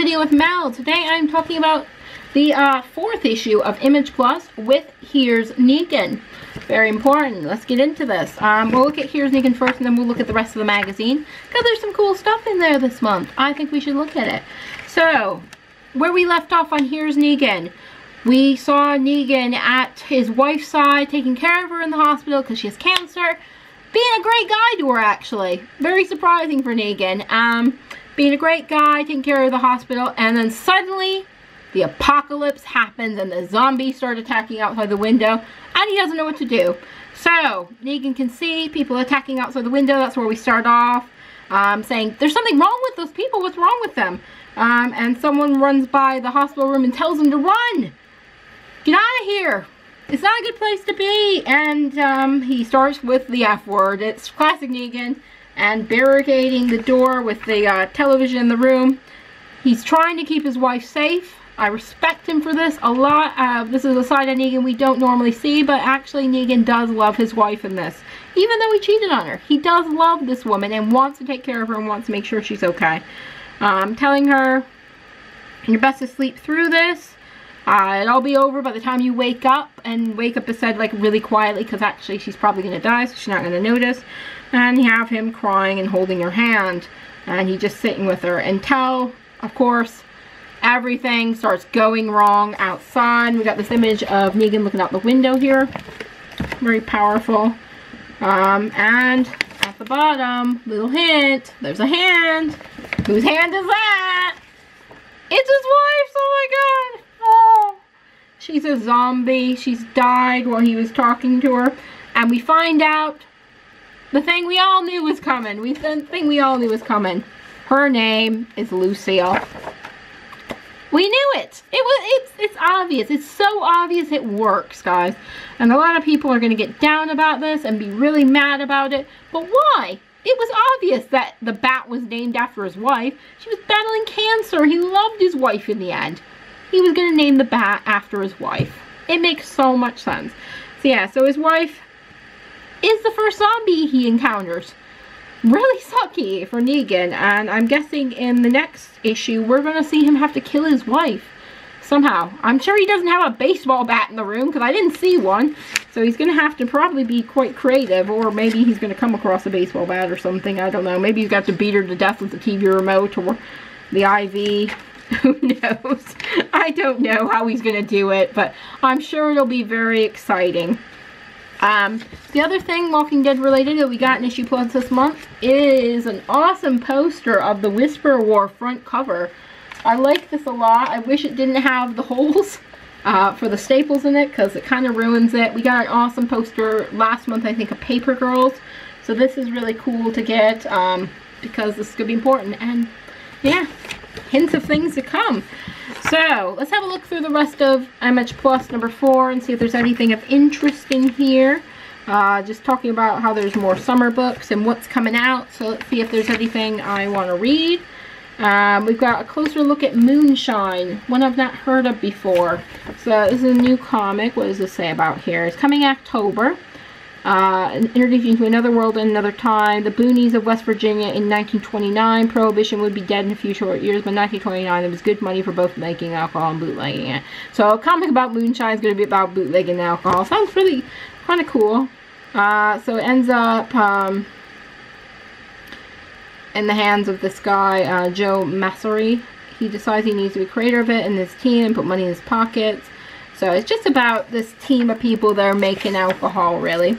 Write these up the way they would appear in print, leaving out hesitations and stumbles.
video with Mel. Today I'm talking about the fourth issue of Image Plus with Here's Negan. Very important. Let's get into this. We'll look at Here's Negan first, and then we'll look at the rest of the magazine, because there's some cool stuff in there this month. I think we should look at it. So, where we left off on Here's Negan, we saw Negan at his wife's side, taking care of her in the hospital because she has cancer. Being a great guy to her, actually. Very surprising for Negan. Being a great guy, taking care of the hospital, and then suddenly the apocalypse happens and the zombies start attacking outside the window, and he doesn't know what to do. So, Negan can see people attacking outside the window. That's where we start off, saying, there's something wrong with those people. What's wrong with them? And someone runs by the hospital room and tells him to run. Get out of here. It's not a good place to be. And he starts with the F word. It's classic Negan. And barricading the door with the television in the room. He's trying to keep his wife safe. I respect him for this a lot. This is a side of Negan we don't normally see, but actually Negan does love his wife in this. Even though he cheated on her, he does love this woman and wants to take care of her and wants to make sure she's okay. Telling her, you're best to sleep through this. It'll be over by the time you wake up, and wake up is said like really quietly because actually she's probably going to die, so she's not going to notice. And you have him crying and holding her hand, and he's just sitting with her until, of course, everything starts going wrong outside. We got this image of Negan looking out the window here. Very powerful. And at the bottom, little hint, there's a hand. Whose hand is that? It's his wife's! Oh my god! Oh! She's a zombie. She's died while he was talking to her. And we find out the thing we all knew was coming. The thing we all knew was coming. Her name is Lucille. We knew it. It's obvious. It's so obvious it works, guys. And a lot of people are going to get down about this and be really mad about it. But why? It was obvious that the bat was named after his wife. She was battling cancer. He loved his wife in the end. He was going to name the bat after his wife. It makes so much sense. So yeah, so his wife is the first zombie he encounters. Really sucky for Negan, and I'm guessing in the next issue we're going to see him have to kill his wife somehow. I'm sure he doesn't have a baseball bat in the room because I didn't see one, so he's going to have to probably be quite creative, or maybe he's going to come across a baseball bat or something. I don't know. Maybe he's got to beat her to death with the TV remote or the IV. Who knows? I don't know how he's going to do it, but I'm sure it'll be very exciting. The other thing Walking Dead related that we got in Issue Plus this month is an awesome poster of the Whisper War front cover. I like this a lot. I wish it didn't have the holes for the staples in it because it kind of ruins it. We got an awesome poster last month, I think, of Paper Girls. So this is really cool to get because this is going to be important. And yeah, hints of things to come. So, let's have a look through the rest of Image Plus number 4 and see if there's anything of interest in here. Just talking about how there's more summer books and what's coming out. So, let's see if there's anything I want to read. We've got a closer look at Moonshine, one I've not heard of before. So, this is a new comic. What does this say about here? It's coming October. Introducing to another world and another time. The boonies of West Virginia in 1929. Prohibition would be dead in a few short years, but in 1929 there was good money for both making alcohol and bootlegging it. So a comic about moonshine is going to be about bootlegging alcohol. Sounds really kind of cool. So it ends up in the hands of this guy, Joe Massery. He decides he needs to be creator of it and his team and put money in his pockets. So it's just about this team of people that are making alcohol, really.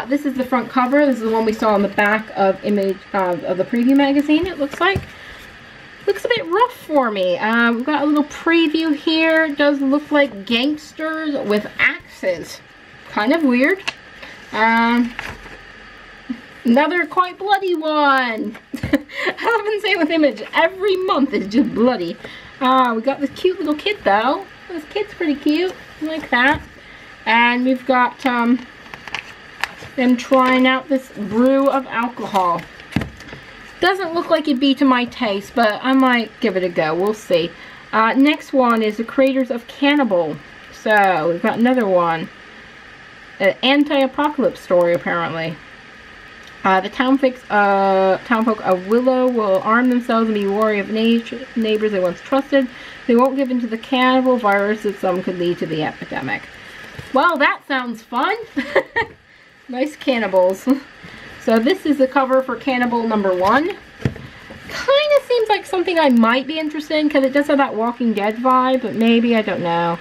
This is the front cover. This is the one we saw on the back of Image of the preview magazine, it looks like. Looks a bit rough for me. We've got a little preview here. It does look like gangsters with axes. Kind of weird. Another quite bloody one. I've been saying with Image, every month is just bloody. We got this cute little kid, though. This kid's pretty cute. I like that. And we've got them trying out this brew of alcohol. Doesn't look like it'd be to my taste, but I might give it a go. We'll see. Next one is the creators of Cannibal. So, we've got another one. An anti-apocalypse story, apparently. The townfolk of Willow will arm themselves and be wary of neighbors they once trusted. They won't give in to the cannibal virus that some could lead to the epidemic. Well, that sounds fun. Nice cannibals. So this is the cover for Cannibal #1. Kind of seems like something I might be interested in because it does have that Walking Dead vibe, but maybe, I don't know.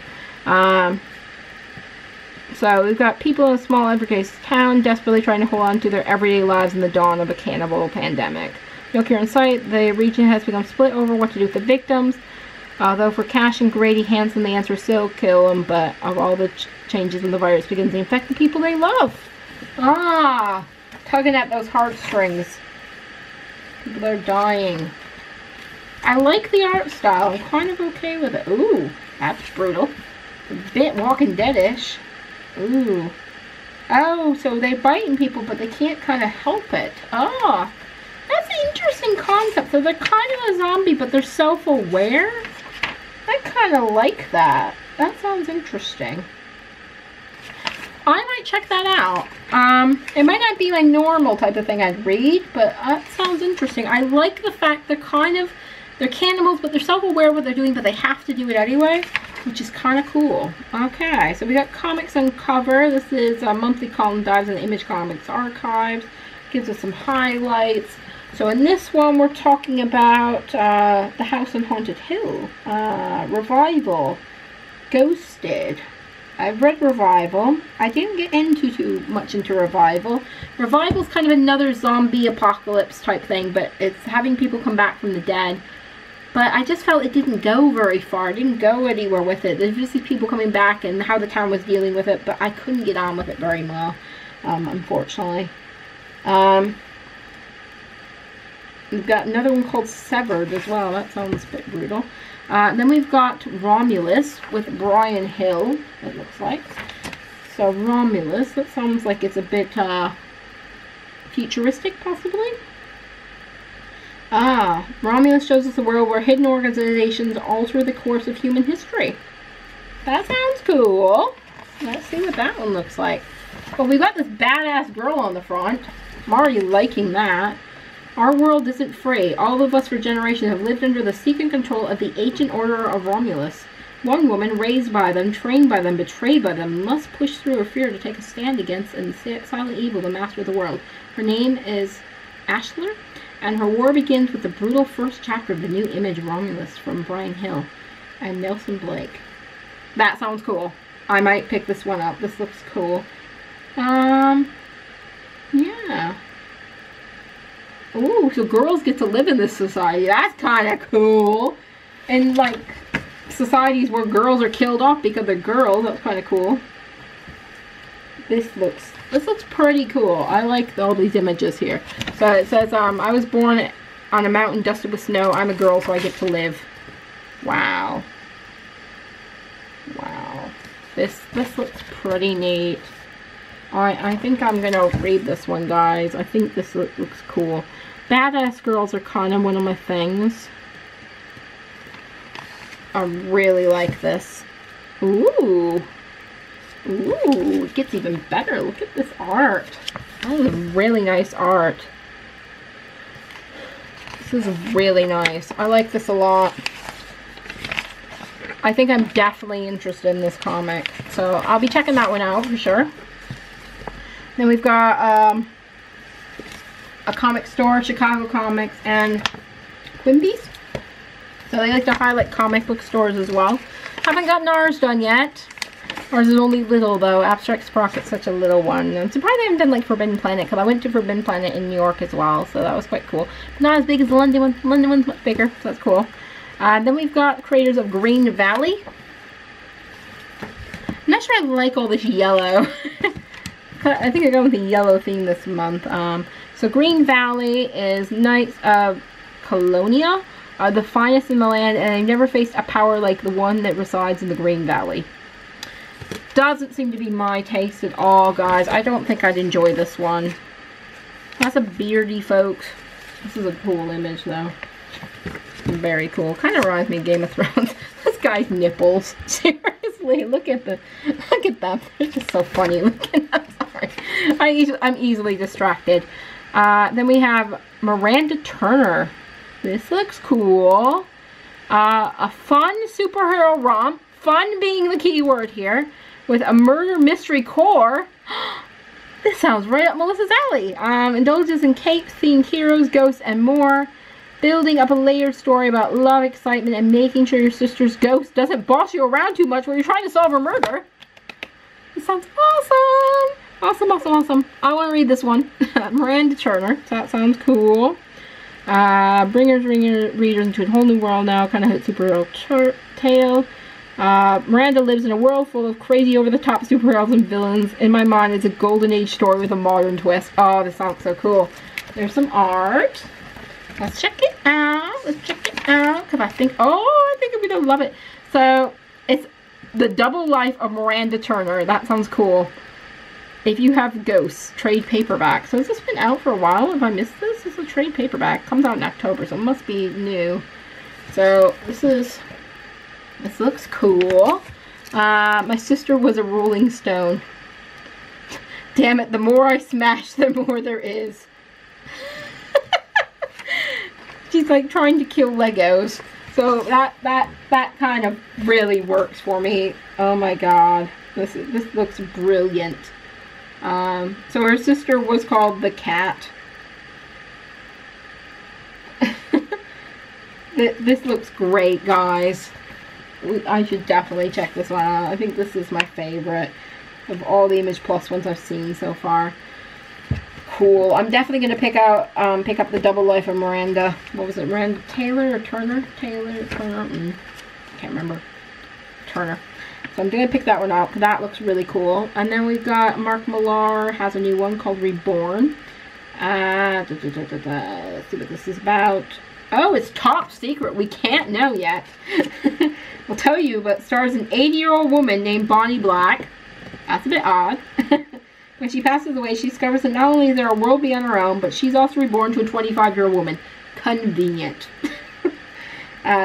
So we've got people in a small Everglades town desperately trying to hold on to their everyday lives in the dawn of a cannibal pandemic. No cure in sight. The region has become split over what to do with the victims. Though for Cash and Grady Hansen, the answer is still kill them, but of all the changes in the virus begins to infect the people they love. Ah, tugging at those heartstrings. People are dying. I like the art style. I'm kind of okay with it. Ooh, that's brutal. A bit Walking Dead-ish. Ooh. Oh, so they're biting people, but they can't kind of help it. Ah, that's an interesting concept. So they're kind of a zombie, but they're self-aware. I kind of like that. That sounds interesting. I might check that out. It might not be my normal type of thing I'd read, but that sounds interesting. I like the fact they're cannibals, but they're self-aware of what they're doing, but they have to do it anyway, which is kind of cool. Okay, so we got comics on cover. This is a monthly column dives in the Image Comics archives. Gives us some highlights. So in this one, we're talking about The House on Haunted Hill, Revival, Ghosted. I've read Revival. I didn't get too much into Revival. Revival's kind of another zombie apocalypse type thing, but it's having people come back from the dead. But I just felt it didn't go very far. It didn't go anywhere with it. There's just these people coming back and how the town was dealing with it, but I couldn't get on with it very well, unfortunately. We've got another one called Severed as well. That sounds a bit brutal. Then we've got Romulus with Brian Hill, it looks like. So Romulus, that sounds like it's a bit futuristic, possibly. Romulus shows us a world where hidden organizations alter the course of human history. That sounds cool. Let's see what that one looks like. Well, we've got this badass girl on the front. I'm already liking that. Our world isn't free. All of us for generations have lived under the secret control of the ancient order of Romulus. One woman, raised by them, trained by them, betrayed by them, must push through her fear to take a stand against and silent evil, the master of the world. Her name is Ashler, and her war begins with the brutal first chapter of the new Image Romulus from Brian Hill and Nelson Blake. That sounds cool. I might pick this one up. This looks cool. Yeah. Ooh, so girls get to live in this society. That's kind of cool. And like societies where girls are killed off because they're girls. That's kind of cool. This looks pretty cool. I like all these images here. So it says, I was born on a mountain dusted with snow. I'm a girl, so I get to live. Wow. Wow. This looks pretty neat. I think I'm gonna read this one, guys. I think this looks cool. Badass girls are kind of one of my things. I really like this. Ooh. Ooh, it gets even better. Look at this art. That is really nice art. This is really nice. I like this a lot. I think I'm definitely interested in this comic. So I'll be checking that one out for sure. Then we've got a comic store, Chicago Comics and Quimby's. So they like to highlight comic book stores as well. Haven't gotten ours done yet. Ours is only little though. Abstract Sprocket's such a little one. I'm surprised I haven't done like Forbidden Planet, because I went to Forbidden Planet in New York as well, so that was quite cool. But not as big as the London one. The London one's much bigger, so that's cool. Then we've got creators of Green Valley. I'm not sure I like all this yellow. I think I go with the yellow theme this month. So Green Valley is Knights of Colonia, the finest in the land, and they've never faced a power like the one that resides in the Green Valley. Doesn't seem to be my taste at all, guys. I don't think I'd enjoy this one. That's a beardy folks. This is a cool image though. Very cool. Kind of reminds me of Game of Thrones. This guy's nipples. Seriously, look at them. They're just so funny looking. I'm sorry. I'm easily distracted. Then we have Miranda Turner. This looks cool. A fun superhero romp, fun being the key word here, with a murder mystery core. This sounds right up Melissa's alley. Indulges in cake-themed heroes, ghosts, and more. Building up a layered story about love, excitement, and making sure your sister's ghost doesn't boss you around too much when you're trying to solve a murder. This sounds awesome. Awesome, awesome, awesome. I want to read this one. Miranda Turner. So that sounds cool. Bringers readers into a whole new world now. Kind of a superhero tale. Miranda lives in a world full of crazy over-the-top superheroes and villains. In my mind, it's a golden age story with a modern twist. Oh, this sounds so cool. There's some art. Let's check it out. Let's check it out. Because I think I'm going to love it. So, it's the double life of Miranda Turner. That sounds cool. If you have ghosts, trade paperback. So has this been out for a while? Have I missed this? This is a trade paperback. Comes out in October, so it must be new. So this looks cool. My sister was a rolling stone. Damn it, the more I smash, the more there is. She's like trying to kill Legos. So that kind of really works for me. Oh my god. This looks brilliant. So her sister was called the Cat. This looks great, guys. I should definitely check this one out. I think this is my favorite of all the Image Plus ones I've seen so far. Cool. I'm definitely going to pick up the Double Life of Miranda. What was it? Miranda Taylor or Turner? Taylor, Turner? Can't remember. Turner. So I'm going to pick that one out because that looks really cool. And then we've got Mark Millar has a new one called Reborn. Let's see what this is about. Oh, it's top secret. We can't know yet. We'll tell you, but stars an 80-year-old woman named Bonnie Black. That's a bit odd. When she passes away, she discovers that not only is there a world beyond her own, but she's also reborn to a 25-year-old woman. Convenient.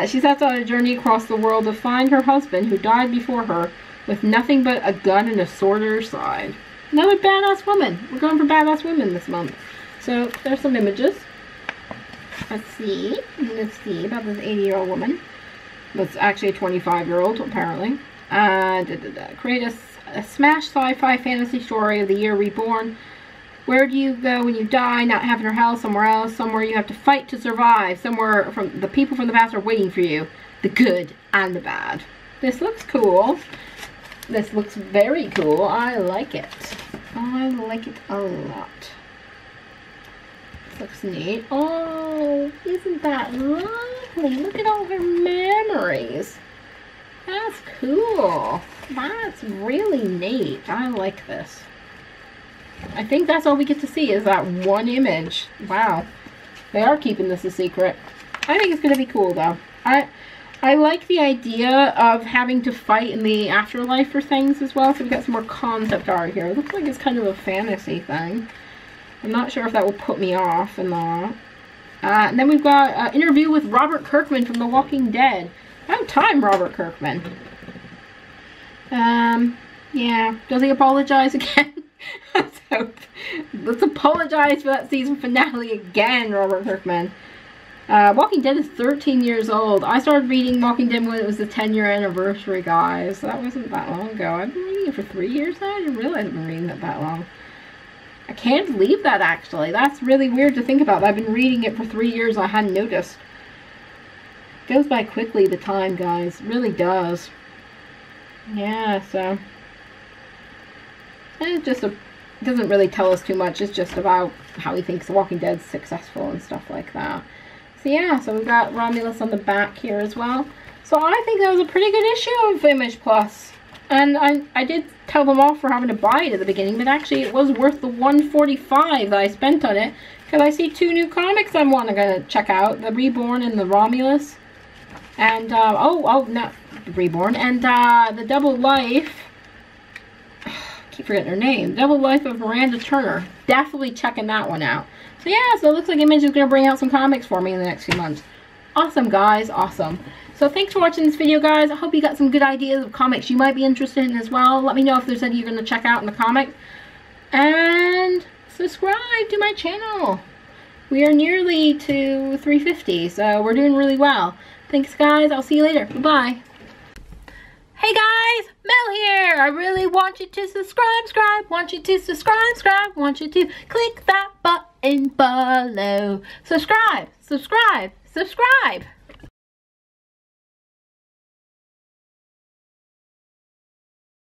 She sets on a journey across the world to find her husband, who died before her, with nothing but a gun and a sword at her side. Another badass woman. We're going for badass women this month. So, there's some images. Let's see about this 80-year-old woman. That's actually a 25-year-old, apparently. Create a smash sci-fi fantasy story of the year Reborn. Where do you go when you die, not having your house, somewhere else, somewhere you have to fight to survive, somewhere from the people from the past are waiting for you, the good and the bad. This looks cool. This looks very cool. I like it. I like it a lot. This looks neat. Oh, isn't that lovely? Look at all her memories. That's cool. That's really neat. I like this. I think that's all we get to see is that one image. Wow. They are keeping this a secret. I think it's going to be cool, though. I like the idea of having to fight in the afterlife for things as well. So we've got some more concept art here. It looks like it's kind of a fantasy thing. I'm not sure if that will put me off and that. And then we've got an interview with Robert Kirkman from The Walking Dead. About time, Robert Kirkman. Yeah. Does he apologize again? Let's apologize for that season finale again, Robert Kirkman. Walking Dead is 13 years old. I started reading Walking Dead when it was the 10-year anniversary, guys. That wasn't that long ago. I've been reading it for 3 years now. I didn't realize I've been reading it that long. I can't believe that, actually. That's really weird to think about. I've been reading it for 3 years and I hadn't noticed. It goes by quickly, the time, guys. It really does. Yeah, so... It doesn't really tell us too much. It's just about how he thinks The Walking Dead's successful and stuff like that. So yeah, so we've got Romulus on the back here as well. So I think that was a pretty good issue of Image Plus. And I did tell them off for having to buy it at the beginning, but actually it was worth the $145 that I spent on it. Because I see 2 new comics I'm gonna check out. The Reborn and the Romulus. And, not Reborn. And, the Double Life... keep forgetting her name. Double Life of Miranda Turner. Definitely checking that one out. So yeah, so it looks like Image is going to bring out some comics for me in the next few months. Awesome, guys. Awesome. So thanks for watching this video, guys. I hope you got some good ideas of comics you might be interested in as well. Let me know if there's any you're going to check out in the comic. And subscribe to my channel. We are nearly to 350, so we're doing really well. Thanks, guys. I'll see you later. Bye-bye. Hey, guys. Mel here. I really want you to subscribe. Want you to subscribe. Want you to click that button below. Subscribe.